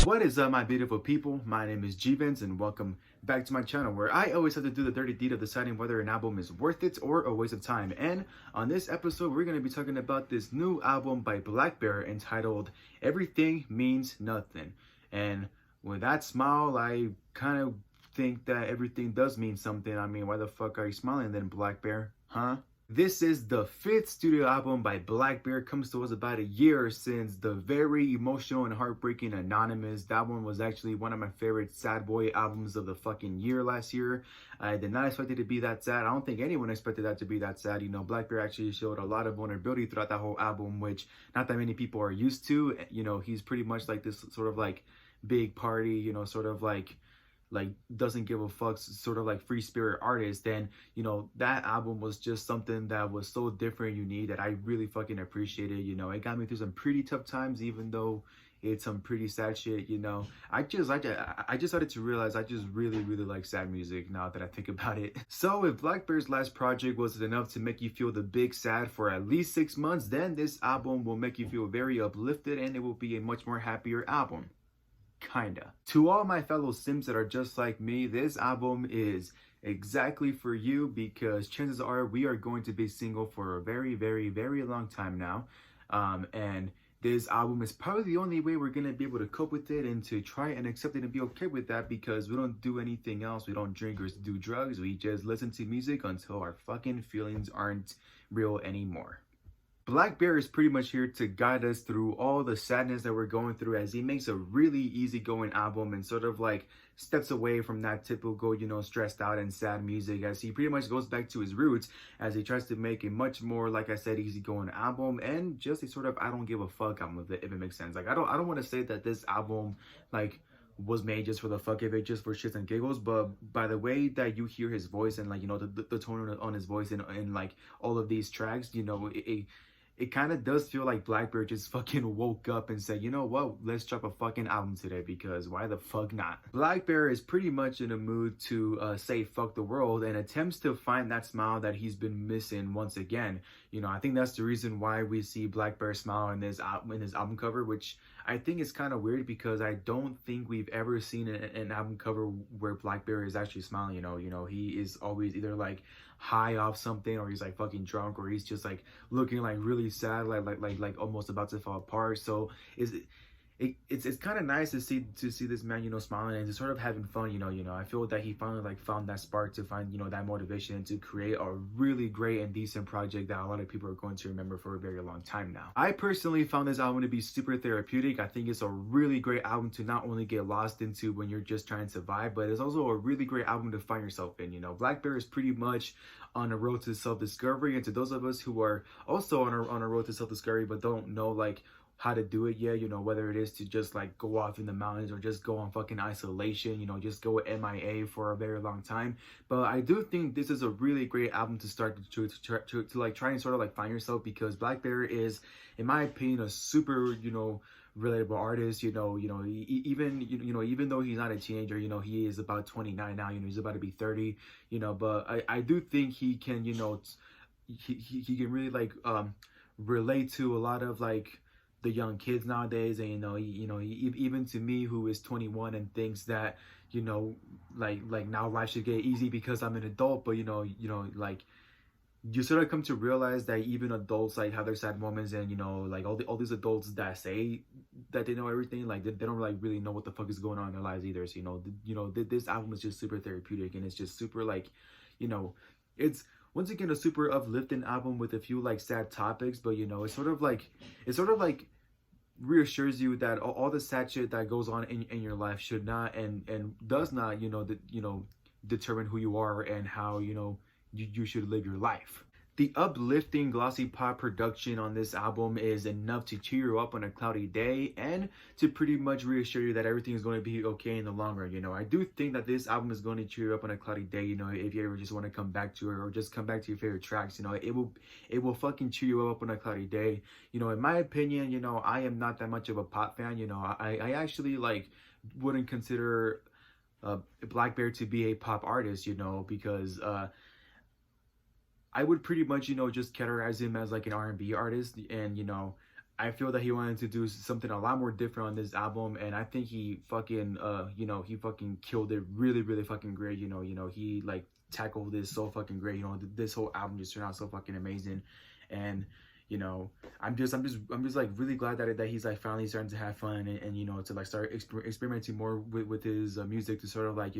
What is up, my beautiful people? My name is G-Vance and welcome back to my channel where I always have to do the dirty deed of deciding whether an album is worth it or a waste of time. And on this episode, we're going to be talking about this new album by blackbear entitled Everything Means Nothing. And with that smile, I kind of think that everything does mean something. I mean, why the fuck are you smiling then, blackbear? Huh? This is the fifth studio album by blackbear. Comes to us about a year since the very emotional and heartbreaking Anonymous. That one was actually one of my favorite sad boy albums of the fucking year last year. I did not expect it to be that sad. I don't think anyone expected that to be that sad. You know, blackbear actually showed a lot of vulnerability throughout that whole album, which not that many people are used to. You know, he's pretty much like this sort of like big party, you know, sort of like doesn't give a fuck sort of like free spirit artist. And you know, that album was just something that was so different, unique, that I really fucking appreciated. You know, it got me through some pretty tough times, even though it's some pretty sad shit. You know, I just started to realize I just really like sad music now that I think about it. So if blackbear's last project was enough to make you feel the big sad for at least 6 months, then this album will make you feel very uplifted, and it will be a much more happier album. Kinda. To all my fellow Sims that are just like me, this album is exactly for you, because chances are we are going to be single for a very long time now. And this album is probably the only way we're gonna be able to cope with it and to try and accept it and be okay with that, because we don't do anything else. We don't drink or do drugs. We just listen to music until our fucking feelings aren't real anymore. blackbear is pretty much here to guide us through all the sadness that we're going through, as he makes a really easygoing album and sort of like steps away from that typical, you know, stressed out and sad music, as he pretty much goes back to his roots, as he tries to make a much more, like I said, easygoing album, and just a sort of I don't give a fuck album, if it makes sense. Like I don't want to say that this album like was made just for the fuck of it, just for shits and giggles, but by the way that you hear his voice and like, you know, the tone on his voice and like all of these tracks, you know, it kind of does feel like blackbear just fucking woke up and said, you know what, let's drop a fucking album today, because why the fuck not? blackbear is pretty much in a mood to say fuck the world, and attempts to find that smile that he's been missing once again. You know, I think that's the reason why we see blackbear smile in this album cover, which I think is kind of weird, because I don't think we've ever seen an album cover where blackbear is actually smiling. You know, he is always either like high off something, or he's like fucking drunk, or he's just like looking like really sad, like almost about to fall apart. So it's kind of nice to see this man, you know, smiling and just sort of having fun. You know, I feel that he finally like found that spark to find, you know, that motivation to create a really great and decent project that a lot of people are going to remember for a very long time now. I personally found this album to be super therapeutic. I think it's a really great album to not only get lost into when you're just trying to vibe, but it's also a really great album to find yourself in. You know, blackbear is pretty much on a road to self-discovery, and to those of us who are also on a road to self-discovery but don't know like how to do it yet, you know, whether it is to just like go off in the mountains or just go on fucking isolation, you know, just go MIA for a very long time. But I do think this is a really great album to start to like try and sort of like find yourself, because blackbear is, in my opinion, a super, you know, relatable artist. Even though he's not a teenager, you know, he is about 29 now, you know, he's about to be 30, you know, but I do think he can, you know, he can really like relate to a lot of like the young kids nowadays. And even to me, who is 21 and thinks that, you know, like now life should get easy because I'm an adult, but you know like you sort of come to realize that even adults like have their sad moments, and you know, like all these adults that say that they know everything, like they don't like really know what the fuck is going on in their lives either. So this album is just super therapeutic, and it's just super like, you know, it's once again a super uplifting album with a few like sad topics, but you know, it sort of like reassures you that all the sad shit that goes on in your life should not and does not, you know, determine who you are and how, you know, you should live your life. The uplifting glossy pop production on this album is enough to cheer you up on a cloudy day, and to pretty much reassure you that everything is going to be okay in the long run. You know, I do think that this album is going to cheer you up on a cloudy day. You know, if you ever just want to come back to it, or just come back to your favorite tracks, you know, it will fucking cheer you up on a cloudy day. You know, in my opinion, you know, I am not that much of a pop fan. You know, I actually like wouldn't consider blackbear to be a pop artist, you know, because I would pretty much, you know, just categorize him as like an R&B artist. And, you know, I feel that he wanted to do something a lot more different on this album, and I think he fucking he fucking killed it really really fucking great. He like tackled this so fucking great. This whole album just turned out so fucking amazing. And I'm just like really glad that he's like finally starting to have fun, and to like start experimenting more with his music, to sort of like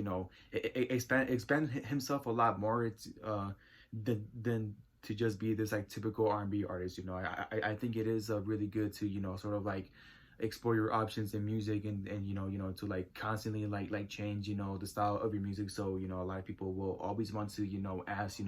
expand himself a lot more. It's than to just be this like typical R&B artist. I think it is really good to sort of like explore your options in music, and to like constantly like change the style of your music. So a lot of people will always want to ask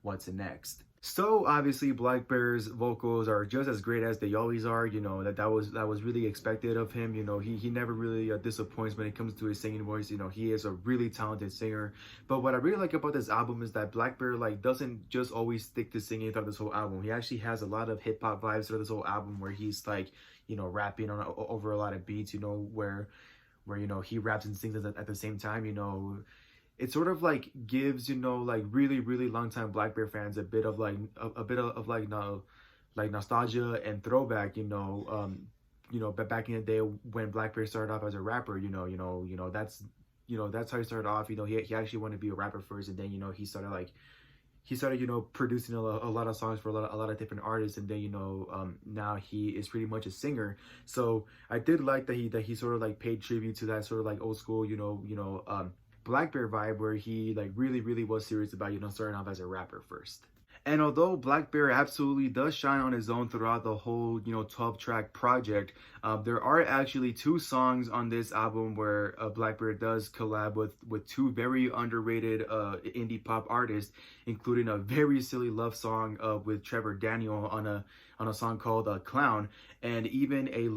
what's next. So obviously blackbear's vocals are just as great as they always are. That was really expected of him. He never really disappoints when it comes to his singing voice. He is a really talented singer. But what I really like about this album is that blackbear like doesn't just always stick to singing throughout this whole album. He actually has a lot of hip-hop vibes throughout this whole album, where he's like rapping over a lot of beats, where he raps and sings at the same time. It sort of like gives like really really long time blackbear fans a bit of like like nostalgia and throwback. But back in the day when blackbear started off as a rapper, that's how he started off. He actually wanted to be a rapper first, and then he started producing a lot of songs for a lot of different artists, and then now he is pretty much a singer. So I did like that he sort of like paid tribute to that sort of like old school blackbear vibe, where he like really really was serious about starting off as a rapper first. And although blackbear absolutely does shine on his own throughout the whole 12-track project, there are actually 2 songs on this album where blackbear does collab with 2 very underrated indie pop artists, including a very silly love song with Trevor Daniel on a song called Clown, and even a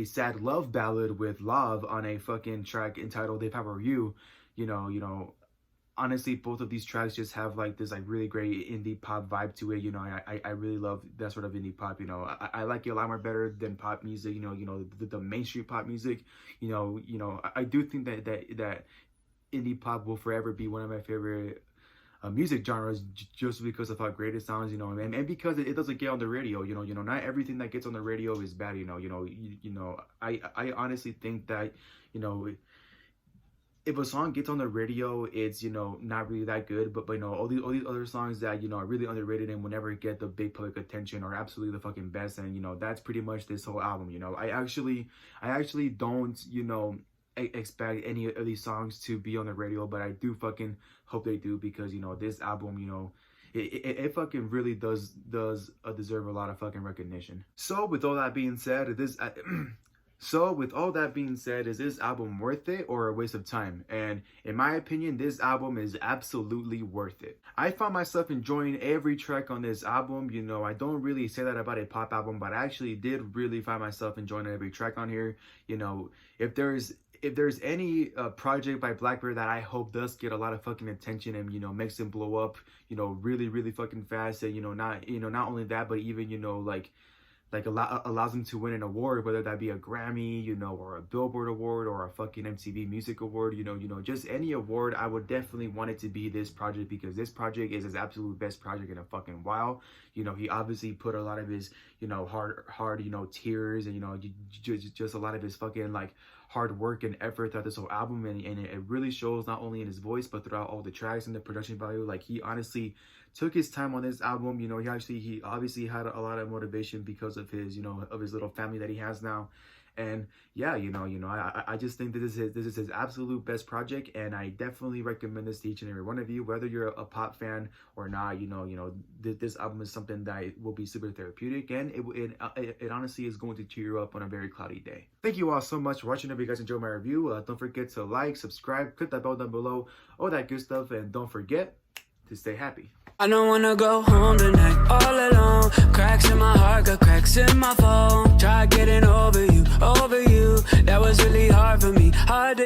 sad love ballad with Love on a fucking track entitled If I Were You. Honestly, both of these tracks just have like this like really great indie pop vibe to it. I really love that sort of indie pop. I like it a lot more better than pop music. The mainstream pop music. I do think that indie pop will forever be one of my favorite music genres, just because of how great it sounds. And because it doesn't get on the radio. Not everything that gets on the radio is bad. I honestly think that if a song gets on the radio, it's not really that good. But all these other songs that are really underrated and will never get the big public attention are absolutely the fucking best. And that's pretty much this whole album. I actually don't expect any of these songs to be on the radio, but I do fucking hope they do, because this album it fucking really does deserve a lot of fucking recognition. So with all that being said, is this album worth it or a waste of time? And in my opinion, this album is absolutely worth it. I found myself enjoying every track on this album. I don't really say that about a pop album, but I actually did really find myself enjoying every track on here. If there's any project by blackbear that I hope does get a lot of fucking attention and makes him blow up really really fucking fast, and not only that, but even allows him to win an award, whether that be a Grammy, or a Billboard award, or a fucking MTV Music Award, just any award. I would definitely want it to be this project, because this project is his absolute best project in a fucking while. He obviously put a lot of his, hard, tears, and, just a lot of his fucking, like, hard work and effort throughout this whole album, and it really shows not only in his voice, but throughout all the tracks and the production value. Like, he honestly took his time on this album. He obviously had a lot of motivation because of his, of his little family that he has now. And yeah, I just think that this is his absolute best project, and I definitely recommend this to each and every one of you, whether you're a pop fan or not. This album is something that will be super therapeutic, and it honestly is going to cheer you up on a very cloudy day. Thank you all so much for watching. If you guys enjoyed my review, don't forget to like, subscribe, click that bell down below, all that good stuff, and don't forget to stay happy. I don't wanna go home tonight all alone. Cracks in my heart, got cracks in my phone. Try getting over you. That was really hard for me. Hard to